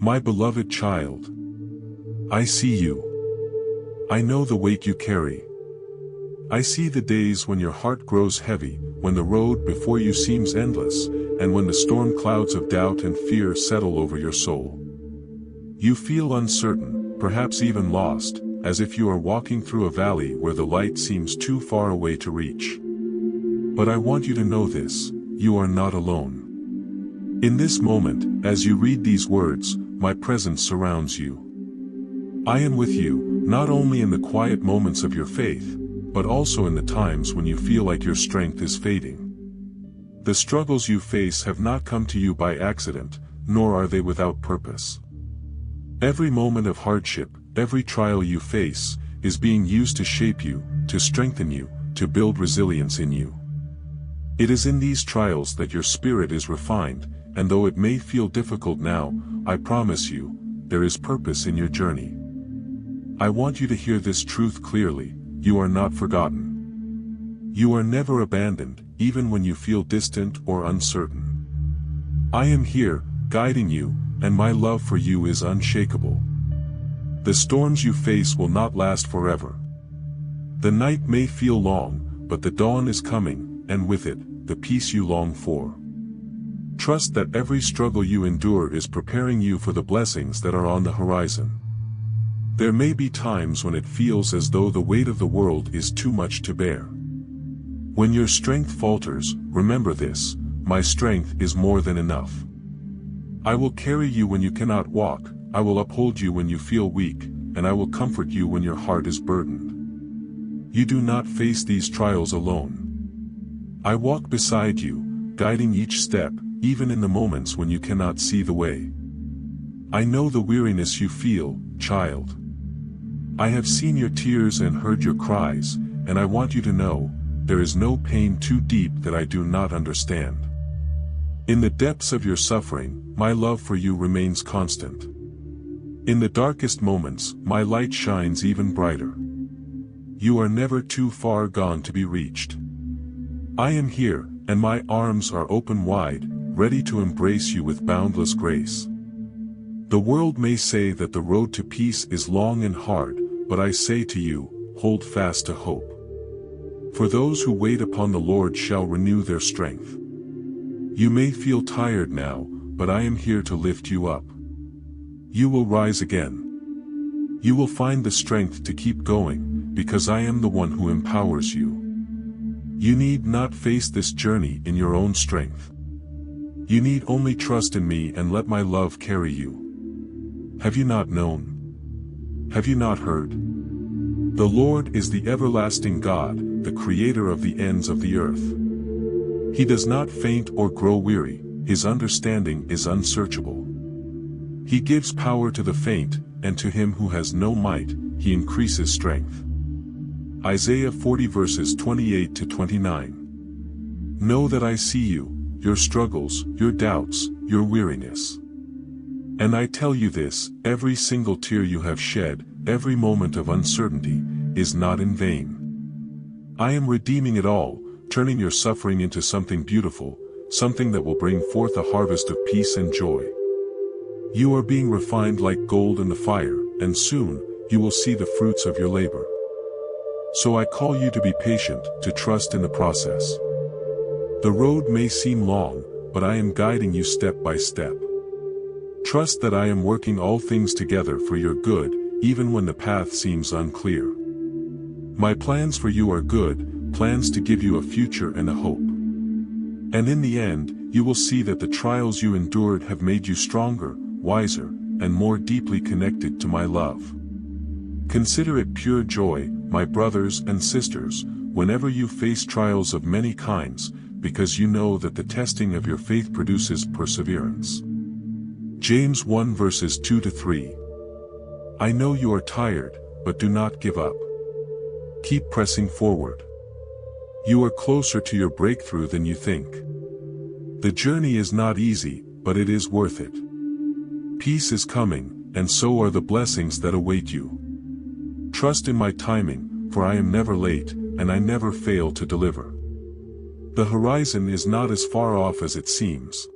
My beloved child, I see you. I know the weight you carry. I see the days when your heart grows heavy, when the road before you seems endless, and when the storm clouds of doubt and fear settle over your soul. You feel uncertain, perhaps even lost, as if you are walking through a valley where the light seems too far away to reach. But I want you to know this: you are not alone. In this moment, as you read these words, my presence surrounds you. I am with you, not only in the quiet moments of your faith, but also in the times when you feel like your strength is fading. The struggles you face have not come to you by accident, nor are they without purpose. Every moment of hardship, every trial you face, is being used to shape you, to strengthen you, to build resilience in you. It is in these trials that your spirit is refined, and though it may feel difficult now, I promise you, there is purpose in your journey. I want you to hear this truth clearly: you are not forgotten. You are never abandoned, even when you feel distant or uncertain. I am here, guiding you, and my love for you is unshakable. The storms you face will not last forever. The night may feel long, but the dawn is coming, and with it, the peace you long for. Trust that every struggle you endure is preparing you for the blessings that are on the horizon. There may be times when it feels as though the weight of the world is too much to bear. When your strength falters, remember this: my strength is more than enough. I will carry you when you cannot walk, I will uphold you when you feel weak, and I will comfort you when your heart is burdened. You do not face these trials alone. I walk beside you, guiding each step, even in the moments when you cannot see the way. I know the weariness you feel, child. I have seen your tears and heard your cries, and I want you to know, there is no pain too deep that I do not understand. In the depths of your suffering, my love for you remains constant. In the darkest moments, my light shines even brighter. You are never too far gone to be reached. I am here, and my arms are open wide, ready to embrace you with boundless grace. The world may say that the road to peace is long and hard, but I say to you, hold fast to hope. For those who wait upon the Lord shall renew their strength. You may feel tired now, but I am here to lift you up. You will rise again. You will find the strength to keep going, because I am the one who empowers you. You need not face this journey in your own strength. You need only trust in me and let my love carry you. Have you not known? Have you not heard? The Lord is the everlasting God, the creator of the ends of the earth. He does not faint or grow weary, his understanding is unsearchable. He gives power to the faint, and to him who has no might, he increases strength. Isaiah 40 verses 28 to 29. Know that I see you, your struggles, your doubts, your weariness. And I tell you this: every single tear you have shed, every moment of uncertainty, is not in vain. I am redeeming it all, turning your suffering into something beautiful, something that will bring forth a harvest of peace and joy. You are being refined like gold in the fire, and soon, you will see the fruits of your labor. So I call you to be patient, to trust in the process. The road may seem long, but I am guiding you step by step. Trust that I am working all things together for your good, even when the path seems unclear. My plans for you are good, plans to give you a future and a hope. And in the end, you will see that the trials you endured have made you stronger, wiser, and more deeply connected to my love. Consider it pure joy, my brothers and sisters, whenever you face trials of many kinds, because you know that the testing of your faith produces perseverance. James 1 verses 2 to 3. I know you are tired, but do not give up. Keep pressing forward. You are closer to your breakthrough than you think. The journey is not easy, but it is worth it. Peace is coming, and so are the blessings that await you. Trust in my timing, for I am never late, and I never fail to deliver. The horizon is not as far off as it seems.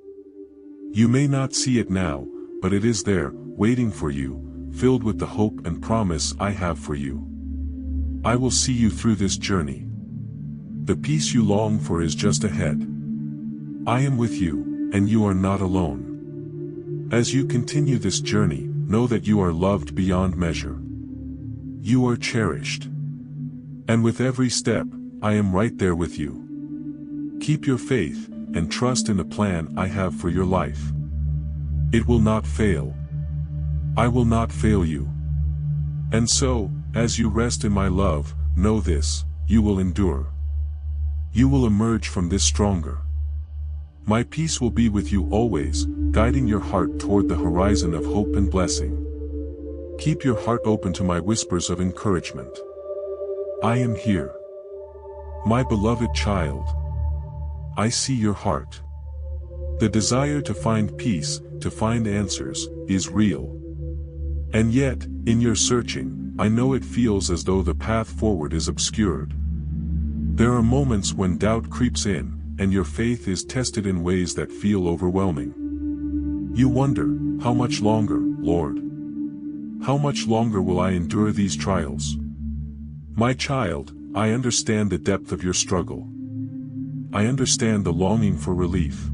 You may not see it now, but it is there, waiting for you, filled with the hope and promise I have for you. I will see you through this journey. The peace you long for is just ahead. I am with you, and you are not alone. As you continue this journey, know that you are loved beyond measure. You are cherished. And with every step, I am right there with you. Keep your faith, and trust in the plan I have for your life. It will not fail. I will not fail you. And so, as you rest in my love, know this, you will endure. You will emerge from this stronger. My peace will be with you always, guiding your heart toward the horizon of hope and blessing. Keep your heart open to my whispers of encouragement. I am here. My beloved child. I see your heart. The desire to find peace, to find answers, is real. And yet, in your searching, I know it feels as though the path forward is obscured. There are moments when doubt creeps in, and your faith is tested in ways that feel overwhelming. You wonder, how much longer, Lord? How much longer will I endure these trials? My child, I understand the depth of your struggle. I understand the longing for relief.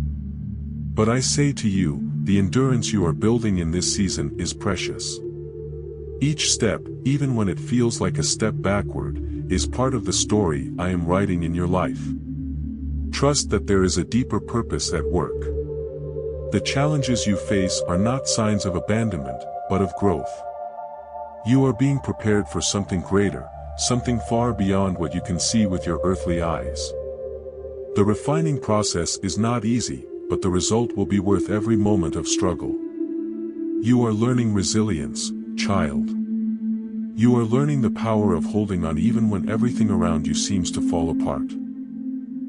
But I say to you, the endurance you are building in this season is precious. Each step, even when it feels like a step backward, is part of the story I am writing in your life. Trust that there is a deeper purpose at work. The challenges you face are not signs of abandonment, but of growth. You are being prepared for something greater, something far beyond what you can see with your earthly eyes. The refining process is not easy, but the result will be worth every moment of struggle. You are learning resilience, child. You are learning the power of holding on even when everything around you seems to fall apart.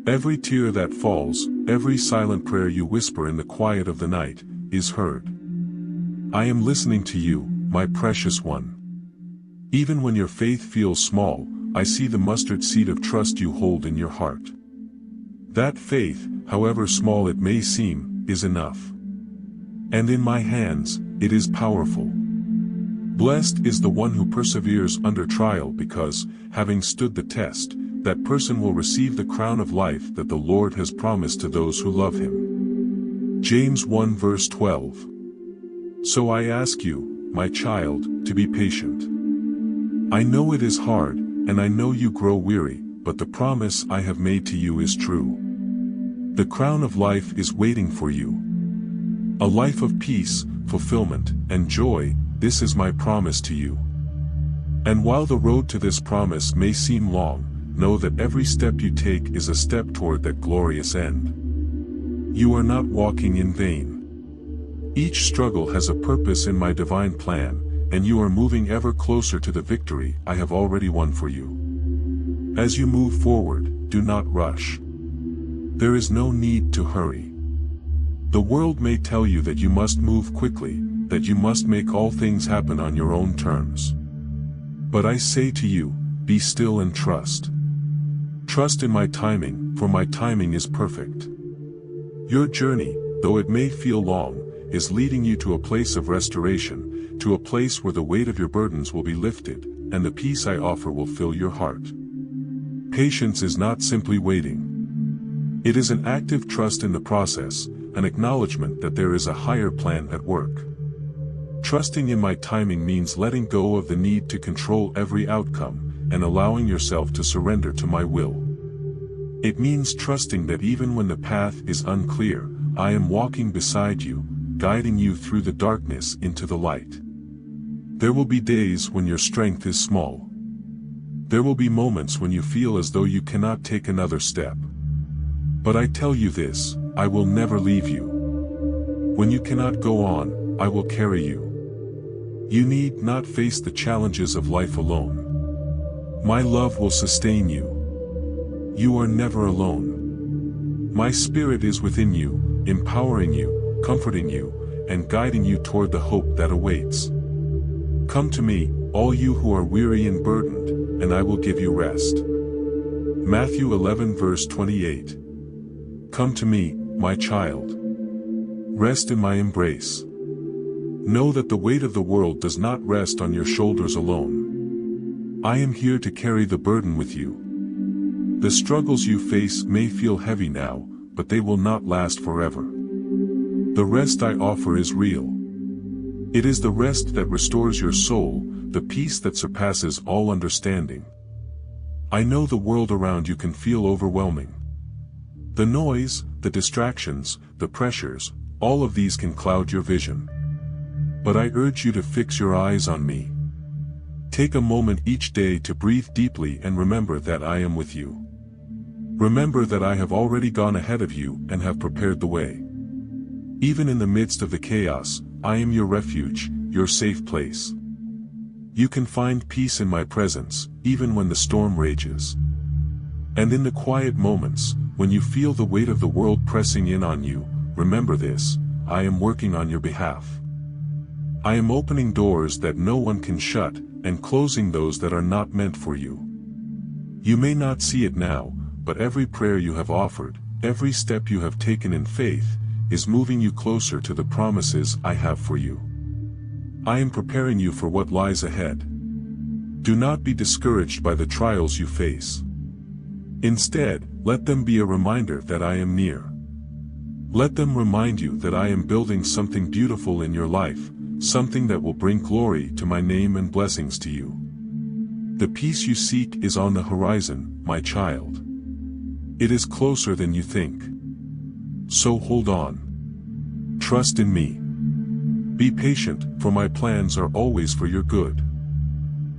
Every tear that falls, every silent prayer you whisper in the quiet of the night, is heard. I am listening to you, my precious one. Even when your faith feels small, I see the mustard seed of trust you hold in your heart. That faith, however small it may seem, is enough. And in my hands, it is powerful. Blessed is the one who perseveres under trial because, having stood the test, that person will receive the crown of life that the Lord has promised to those who love him. James 1 verse 12. So I ask you, my child, to be patient. I know it is hard, and I know you grow weary, but the promise I have made to you is true. The crown of life is waiting for you. A life of peace, fulfillment, and joy, this is my promise to you. And while the road to this promise may seem long, know that every step you take is a step toward that glorious end. You are not walking in vain. Each struggle has a purpose in my divine plan, and you are moving ever closer to the victory I have already won for you. As you move forward, do not rush. There is no need to hurry. The world may tell you that you must move quickly, that you must make all things happen on your own terms. But I say to you, be still and trust. Trust in my timing, for my timing is perfect. Your journey, though it may feel long, is leading you to a place of restoration, to a place where the weight of your burdens will be lifted, and the peace I offer will fill your heart. Patience is not simply waiting. It is an active trust in the process, an acknowledgement that there is a higher plan at work. Trusting in my timing means letting go of the need to control every outcome, and allowing yourself to surrender to my will. It means trusting that even when the path is unclear, I am walking beside you, guiding you through the darkness into the light. There will be days when your strength is small. There will be moments when you feel as though you cannot take another step. But I tell you this, I will never leave you. When you cannot go on, I will carry you. You need not face the challenges of life alone. My love will sustain you. You are never alone. My spirit is within you, empowering you, comforting you, and guiding you toward the hope that awaits. Come to me, all you who are weary and burdened, and I will give you rest. Matthew 11 verse 28. Come to me, my child. Rest in my embrace. Know that the weight of the world does not rest on your shoulders alone. I am here to carry the burden with you. The struggles you face may feel heavy now, but they will not last forever. The rest I offer is real. It is the rest that restores your soul, the peace that surpasses all understanding. I know the world around you can feel overwhelming. The noise, the distractions, the pressures, all of these can cloud your vision. But I urge you to fix your eyes on me. Take a moment each day to breathe deeply and remember that I am with you. Remember that I have already gone ahead of you and have prepared the way. Even in the midst of the chaos, I am your refuge, your safe place. You can find peace in my presence, even when the storm rages. And in the quiet moments, when you feel the weight of the world pressing in on you, remember this: I am working on your behalf. I am opening doors that no one can shut, and closing those that are not meant for you. You may not see it now, but every prayer you have offered, every step you have taken in faith, is moving you closer to the promises I have for you. I am preparing you for what lies ahead. Do not be discouraged by the trials you face. Instead, let them be a reminder that I am near. Let them remind you that I am building something beautiful in your life, something that will bring glory to my name and blessings to you. The peace you seek is on the horizon, my child. It is closer than you think. So hold on. Trust in me. Be patient, for my plans are always for your good.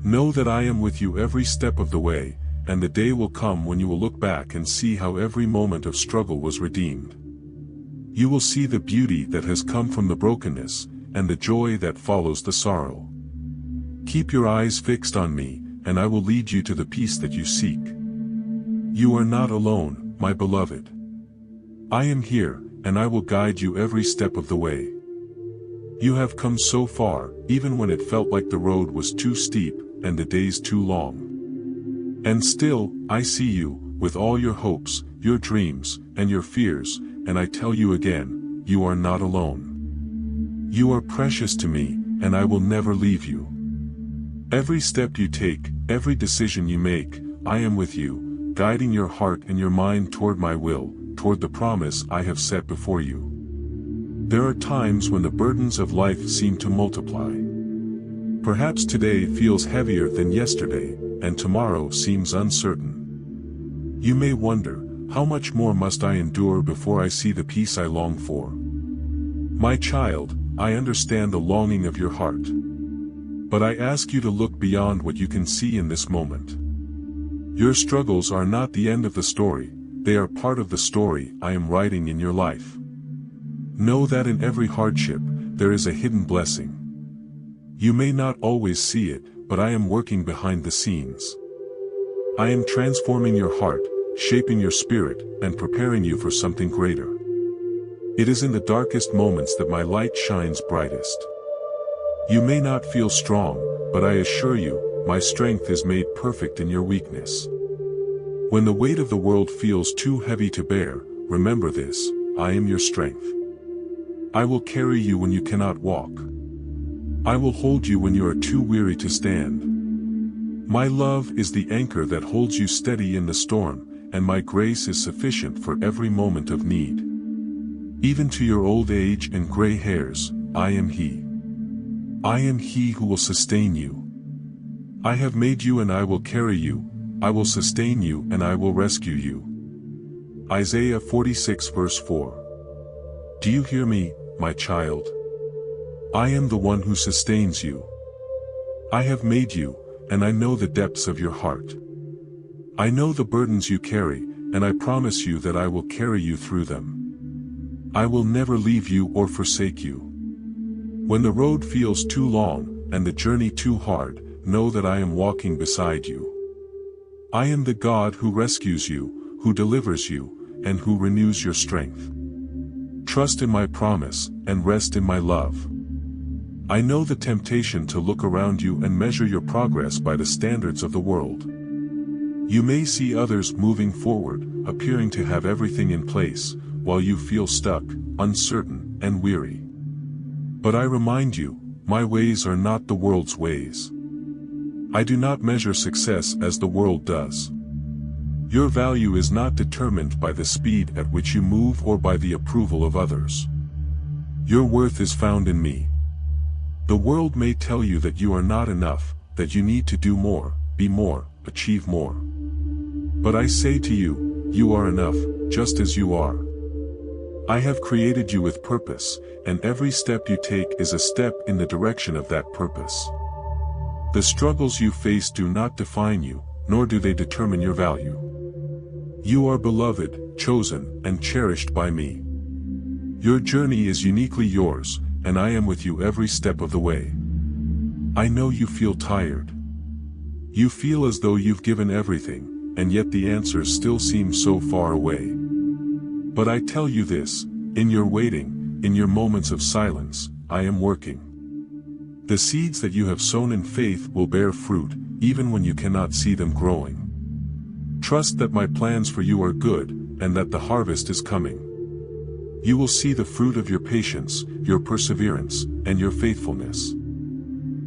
Know that I am with you every step of the way, and the day will come when you will look back and see how every moment of struggle was redeemed. You will see the beauty that has come from the brokenness, and the joy that follows the sorrow. Keep your eyes fixed on me, and I will lead you to the peace that you seek. You are not alone, my beloved. I am here, and I will guide you every step of the way. You have come so far, even when it felt like the road was too steep, and the days too long. And still, I see you, with all your hopes, your dreams, and your fears, and I tell you again, you are not alone. You are precious to me, and I will never leave you. Every step you take, every decision you make, I am with you, guiding your heart and your mind toward my will, toward the promise I have set before you. There are times when the burdens of life seem to multiply. Perhaps today feels heavier than yesterday, and tomorrow seems uncertain. You may wonder, how much more must I endure before I see the peace I long for? My child, I understand the longing of your heart. But I ask you to look beyond what you can see in this moment. Your struggles are not the end of the story, they are part of the story I am writing in your life. Know that in every hardship, there is a hidden blessing. You may not always see it, but I am working behind the scenes. I am transforming your heart, shaping your spirit, and preparing you for something greater. It is in the darkest moments that my light shines brightest. You may not feel strong, but I assure you, my strength is made perfect in your weakness. When the weight of the world feels too heavy to bear, remember this: I am your strength. I will carry you when you cannot walk. I will hold you when you are too weary to stand. My love is the anchor that holds you steady in the storm, and my grace is sufficient for every moment of need. Even to your old age and gray hairs, I am He. I am He who will sustain you. I have made you and I will carry you, I will sustain you and I will rescue you. Isaiah 46 verse 4. Do you hear me, my child? I am the one who sustains you. I have made you, and I know the depths of your heart. I know the burdens you carry, and I promise you that I will carry you through them. I will never leave you or forsake you. When the road feels too long, and the journey too hard, know that I am walking beside you. I am the God who rescues you, who delivers you, and who renews your strength. Trust in my promise, and rest in my love. I know the temptation to look around you and measure your progress by the standards of the world. You may see others moving forward, appearing to have everything in place, while you feel stuck, uncertain, and weary. But I remind you, my ways are not the world's ways. I do not measure success as the world does. Your value is not determined by the speed at which you move or by the approval of others. Your worth is found in me. The world may tell you that you are not enough, that you need to do more, be more, achieve more. But I say to you, you are enough, just as you are. I have created you with purpose, and every step you take is a step in the direction of that purpose. The struggles you face do not define you, nor do they determine your value. You are beloved, chosen, and cherished by me. Your journey is uniquely yours, and I am with you every step of the way. I know you feel tired. You feel as though you've given everything, and yet the answers still seem so far away. But I tell you this, in your waiting, in your moments of silence, I am working. The seeds that you have sown in faith will bear fruit, even when you cannot see them growing. Trust that my plans for you are good, and that the harvest is coming. You will see the fruit of your patience, your perseverance, and your faithfulness.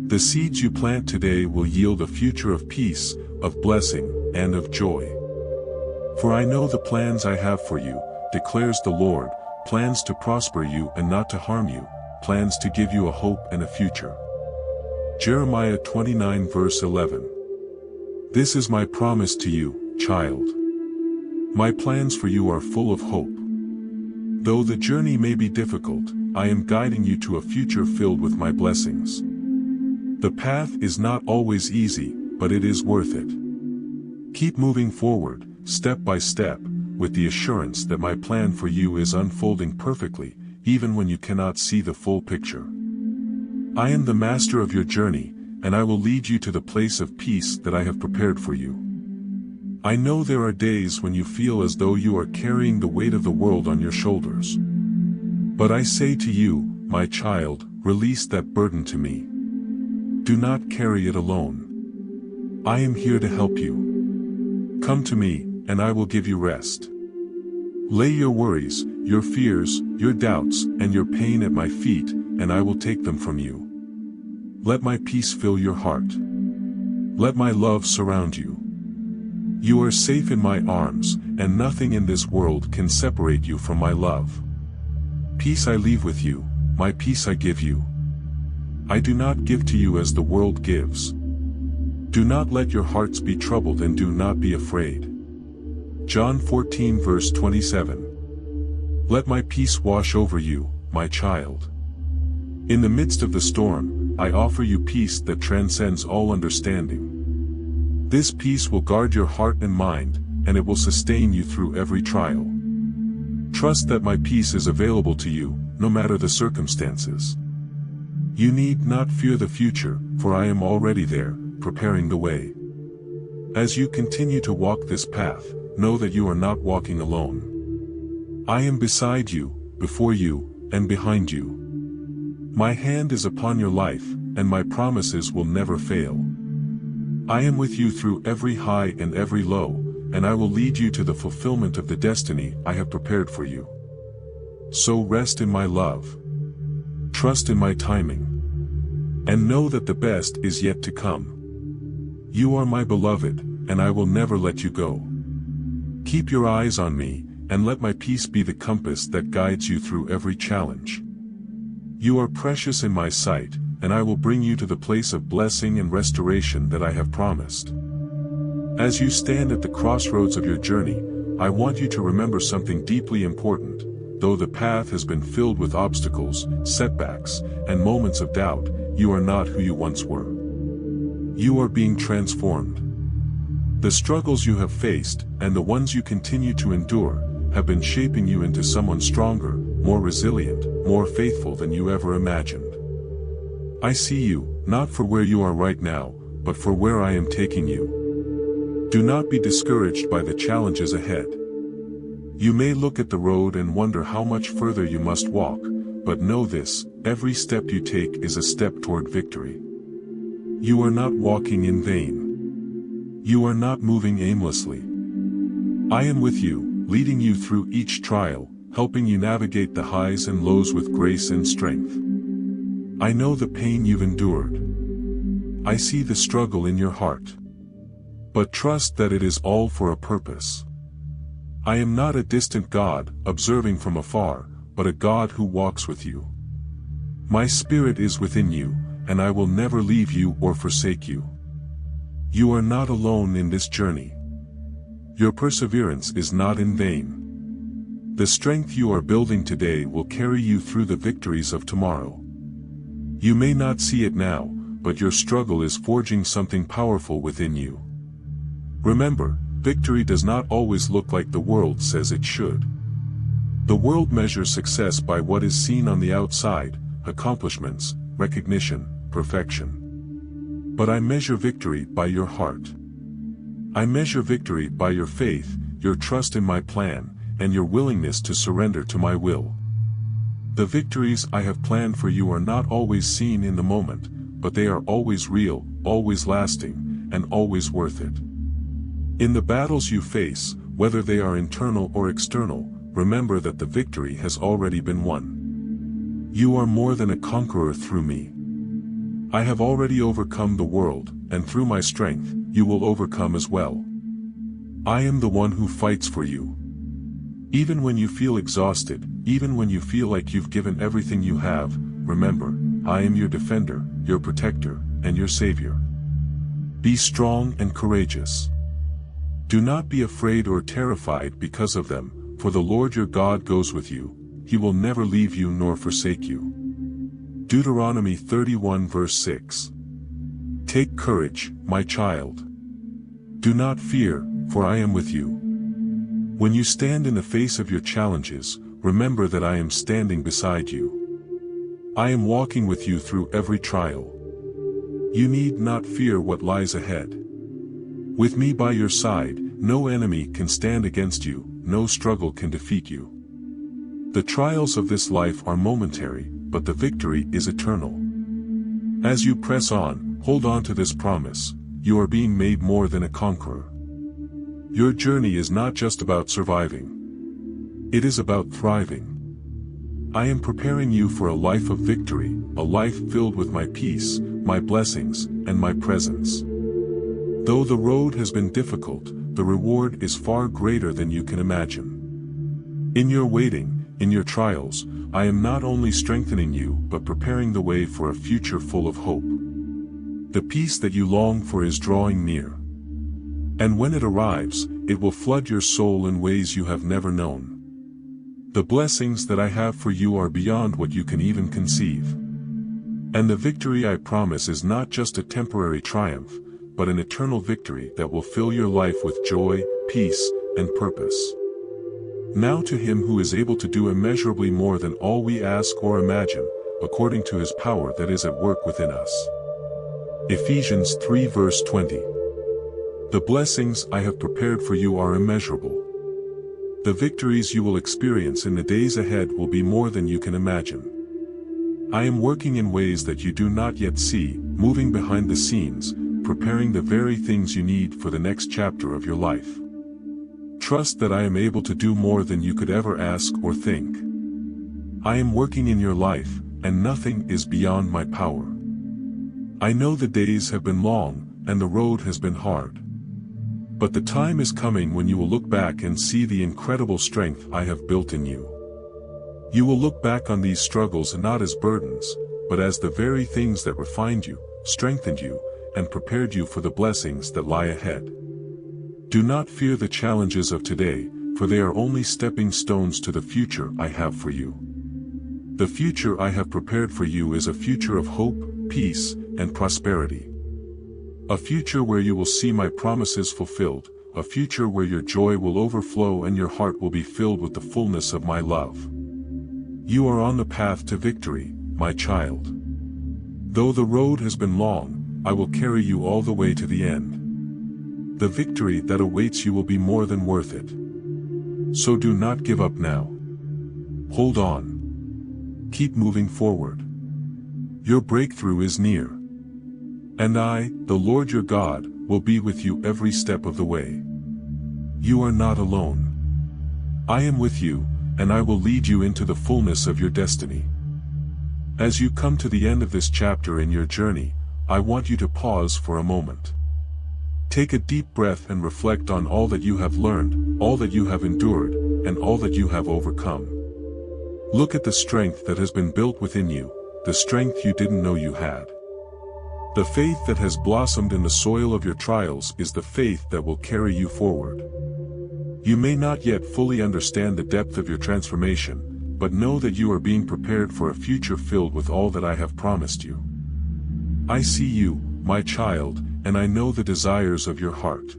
The seeds you plant today will yield a future of peace, of blessing, and of joy. For I know the plans I have for you, declares the Lord, plans to prosper you and not to harm you, plans to give you a hope and a future. Jeremiah 29 verse 11. This is my promise to you, child. My plans for you are full of hope. Though the journey may be difficult, I am guiding you to a future filled with my blessings. The path is not always easy, but it is worth it. Keep moving forward, step by step, with the assurance that my plan for you is unfolding perfectly, even when you cannot see the full picture. I am the master of your journey, and I will lead you to the place of peace that I have prepared for you. I know there are days when you feel as though you are carrying the weight of the world on your shoulders. But I say to you, my child, release that burden to me. Do not carry it alone. I am here to help you. Come to me, and I will give you rest. Lay your worries, your fears, your doubts, and your pain at my feet, and I will take them from you. Let my peace fill your heart. Let my love surround you. You are safe in my arms, and nothing in this world can separate you from my love. Peace I leave with you, my peace I give you. I do not give to you as the world gives. Do not let your hearts be troubled and do not be afraid. John 14 verse 27. Let my peace wash over you, my child. In the midst of the storm, I offer you peace that transcends all understanding. This peace will guard your heart and mind, and it will sustain you through every trial. Trust that my peace is available to you, no matter the circumstances. You need not fear the future, for I am already there, preparing the way. As you continue to walk this path, know that you are not walking alone. I am beside you, before you, and behind you. My hand is upon your life, and my promises will never fail. I am with you through every high and every low, and I will lead you to the fulfillment of the destiny I have prepared for you. So rest in my love. Trust in my timing. And know that the best is yet to come. You are my beloved, and I will never let you go. Keep your eyes on me, and let my peace be the compass that guides you through every challenge. You are precious in my sight, and I will bring you to the place of blessing and restoration that I have promised. As you stand at the crossroads of your journey, I want you to remember something deeply important. Though the path has been filled with obstacles, setbacks, and moments of doubt, you are not who you once were. You are being transformed. The struggles you have faced, and the ones you continue to endure, have been shaping you into someone stronger, more resilient, more faithful than you ever imagined. I see you, not for where you are right now, but for where I am taking you. Do not be discouraged by the challenges ahead. You may look at the road and wonder how much further you must walk, but know this, every step you take is a step toward victory. You are not walking in vain. You are not moving aimlessly. I am with you, leading you through each trial, helping you navigate the highs and lows with grace and strength. I know the pain you've endured. I see the struggle in your heart. But trust that it is all for a purpose. I am not a distant God, observing from afar, but a God who walks with you. My spirit is within you, and I will never leave you or forsake you. You are not alone in this journey. Your perseverance is not in vain. The strength you are building today will carry you through the victories of tomorrow. You may not see it now, but your struggle is forging something powerful within you. Remember, victory does not always look like the world says it should. The world measures success by what is seen on the outside, accomplishments, recognition, perfection. But I measure victory by your heart. I measure victory by your faith, your trust in my plan, and your willingness to surrender to my will. The victories I have planned for you are not always seen in the moment, but they are always real, always lasting, and always worth it. In the battles you face, whether they are internal or external, remember that the victory has already been won. You are more than a conqueror through me. I have already overcome the world, and through my strength, you will overcome as well. I am the one who fights for you. Even when you feel exhausted, even when you feel like you've given everything you have, remember, I am your defender, your protector, and your savior. Be strong and courageous. Do not be afraid or terrified because of them, for the Lord your God goes with you. He will never leave you nor forsake you. Deuteronomy 31 verse 6. Take courage, my child. Do not fear, for I am with you. When you stand in the face of your challenges, remember that I am standing beside you. I am walking with you through every trial. You need not fear what lies ahead. With me by your side, no enemy can stand against you, no struggle can defeat you. The trials of this life are momentary, but the victory is eternal. As you press on, hold on to this promise: you are being made more than a conqueror. Your journey is not just about surviving. It is about thriving. I am preparing you for a life of victory, a life filled with my peace, my blessings, and my presence. Though the road has been difficult, the reward is far greater than you can imagine. In your waiting, in your trials, I am not only strengthening you but preparing the way for a future full of hope. The peace that you long for is drawing near. And when it arrives, it will flood your soul in ways you have never known. The blessings that I have for you are beyond what you can even conceive. And the victory I promise is not just a temporary triumph, but an eternal victory that will fill your life with joy, peace, and purpose. Now to him who is able to do immeasurably more than all we ask or imagine, according to his power that is at work within us. Ephesians 3 verse 20. The blessings I have prepared for you are immeasurable. The victories you will experience in the days ahead will be more than you can imagine. I am working in ways that you do not yet see, moving behind the scenes, preparing the very things you need for the next chapter of your life. Trust that I am able to do more than you could ever ask or think. I am working in your life, and nothing is beyond my power. I know the days have been long, and the road has been hard. But the time is coming when you will look back and see the incredible strength I have built in you. You will look back on these struggles not as burdens, but as the very things that refined you, strengthened you, and prepared you for the blessings that lie ahead. Do not fear the challenges of today, for they are only stepping stones to the future I have for you. The future I have prepared for you is a future of hope, peace, and prosperity. A future where you will see my promises fulfilled, a future where your joy will overflow and your heart will be filled with the fullness of my love. You are on the path to victory, my child. Though the road has been long, I will carry you all the way to the end. The victory that awaits you will be more than worth it. So do not give up now. Hold on. Keep moving forward. Your breakthrough is near. And I, the Lord your God, will be with you every step of the way. You are not alone. I am with you, and I will lead you into the fullness of your destiny. As you come to the end of this chapter in your journey, I want you to pause for a moment. Take a deep breath and reflect on all that you have learned, all that you have endured, and all that you have overcome. Look at the strength that has been built within you, the strength you didn't know you had. The faith that has blossomed in the soil of your trials is the faith that will carry you forward. You may not yet fully understand the depth of your transformation, but know that you are being prepared for a future filled with all that I have promised you. I see you, my child, and I know the desires of your heart.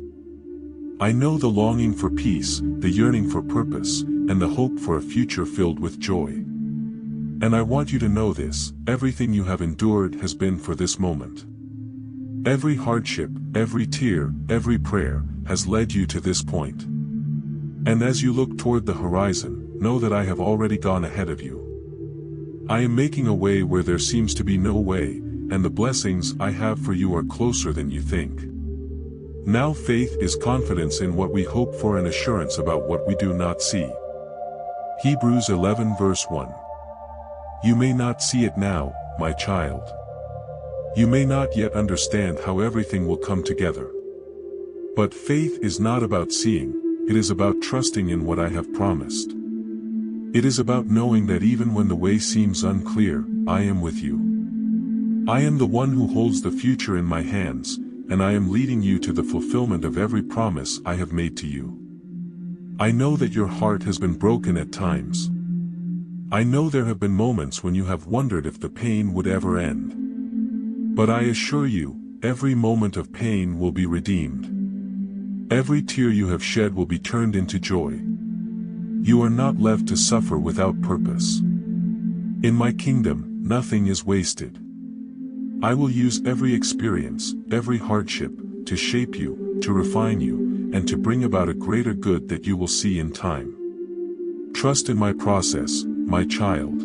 I know the longing for peace, the yearning for purpose, and the hope for a future filled with joy. And I want you to know this: everything you have endured has been for this moment. Every hardship, every tear, every prayer, has led you to this point. And as you look toward the horizon, know that I have already gone ahead of you. I am making a way where there seems to be no way, and the blessings I have for you are closer than you think. Now faith is confidence in what we hope for and assurance about what we do not see. Hebrews 11 verse 1. You may not see it now, my child. You may not yet understand how everything will come together. But faith is not about seeing, it is about trusting in what I have promised. It is about knowing that even when the way seems unclear, I am with you. I am the one who holds the future in my hands, and I am leading you to the fulfillment of every promise I have made to you. I know that your heart has been broken at times. I know there have been moments when you have wondered if the pain would ever end. But I assure you, every moment of pain will be redeemed. Every tear you have shed will be turned into joy. You are not left to suffer without purpose. In my kingdom, nothing is wasted. I will use every experience, every hardship, to shape you, to refine you, and to bring about a greater good that you will see in time. Trust in my process, my child.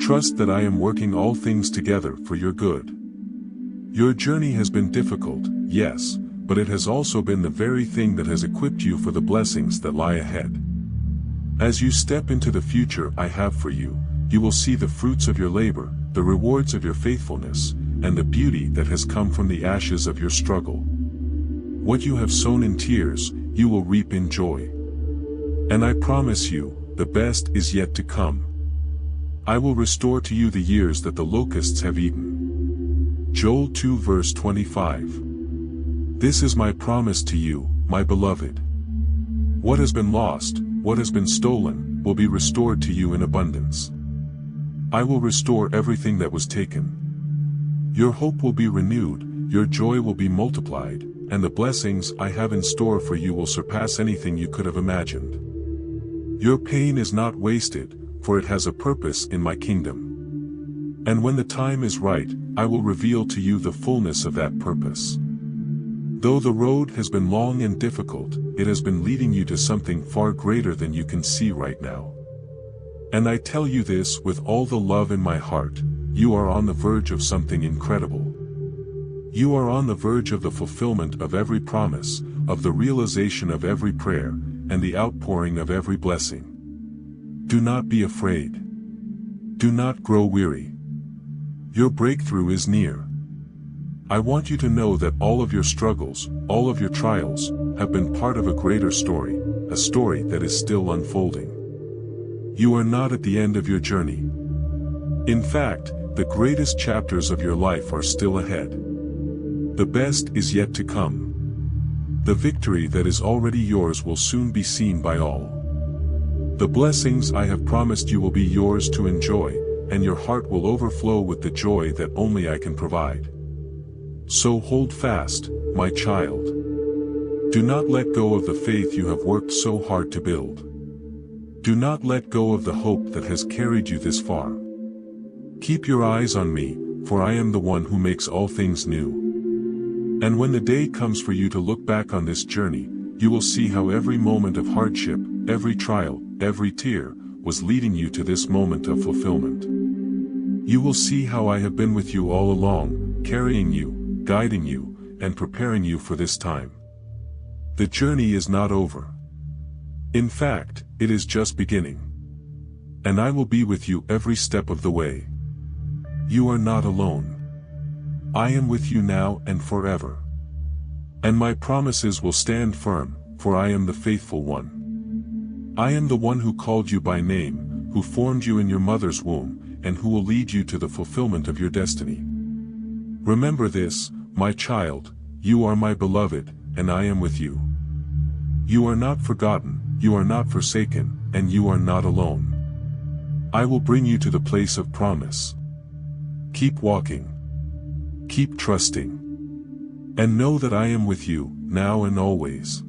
Trust that I am working all things together for your good. Your journey has been difficult, yes, but it has also been the very thing that has equipped you for the blessings that lie ahead. As you step into the future I have for you, you will see the fruits of your labor, the rewards of your faithfulness, and the beauty that has come from the ashes of your struggle. What you have sown in tears, you will reap in joy. And I promise you, the best is yet to come. I will restore to you the years that the locusts have eaten. Joel 2 verse 25. This is my promise to you, my beloved. What has been lost, what has been stolen, will be restored to you in abundance. I will restore everything that was taken. Your hope will be renewed, your joy will be multiplied, and the blessings I have in store for you will surpass anything you could have imagined. Your pain is not wasted, for it has a purpose in my kingdom. And when the time is right, I will reveal to you the fullness of that purpose. Though the road has been long and difficult, it has been leading you to something far greater than you can see right now. And I tell you this with all the love in my heart, you are on the verge of something incredible. You are on the verge of the fulfillment of every promise, of the realization of every prayer, and the outpouring of every blessing. Do not be afraid. Do not grow weary. Your breakthrough is near. I want you to know that all of your struggles, all of your trials, have been part of a greater story, a story that is still unfolding. You are not at the end of your journey. In fact, the greatest chapters of your life are still ahead. The best is yet to come. The victory that is already yours will soon be seen by all. The blessings I have promised you will be yours to enjoy, and your heart will overflow with the joy that only I can provide. So hold fast, my child. Do not let go of the faith you have worked so hard to build. Do not let go of the hope that has carried you this far. Keep your eyes on me, for I am the one who makes all things new. And when the day comes for you to look back on this journey, you will see how every moment of hardship, every trial, every tear, was leading you to this moment of fulfillment. You will see how I have been with you all along, carrying you, guiding you, and preparing you for this time. The journey is not over. In fact, it is just beginning. And I will be with you every step of the way. You are not alone. I am with you now and forever. And my promises will stand firm, for I am the faithful one. I am the one who called you by name, who formed you in your mother's womb, and who will lead you to the fulfillment of your destiny. Remember this, my child, you are my beloved, and I am with you. You are not forgotten, you are not forsaken, and you are not alone. I will bring you to the place of promise. Keep walking. Keep trusting. And know that I am with you, now and always.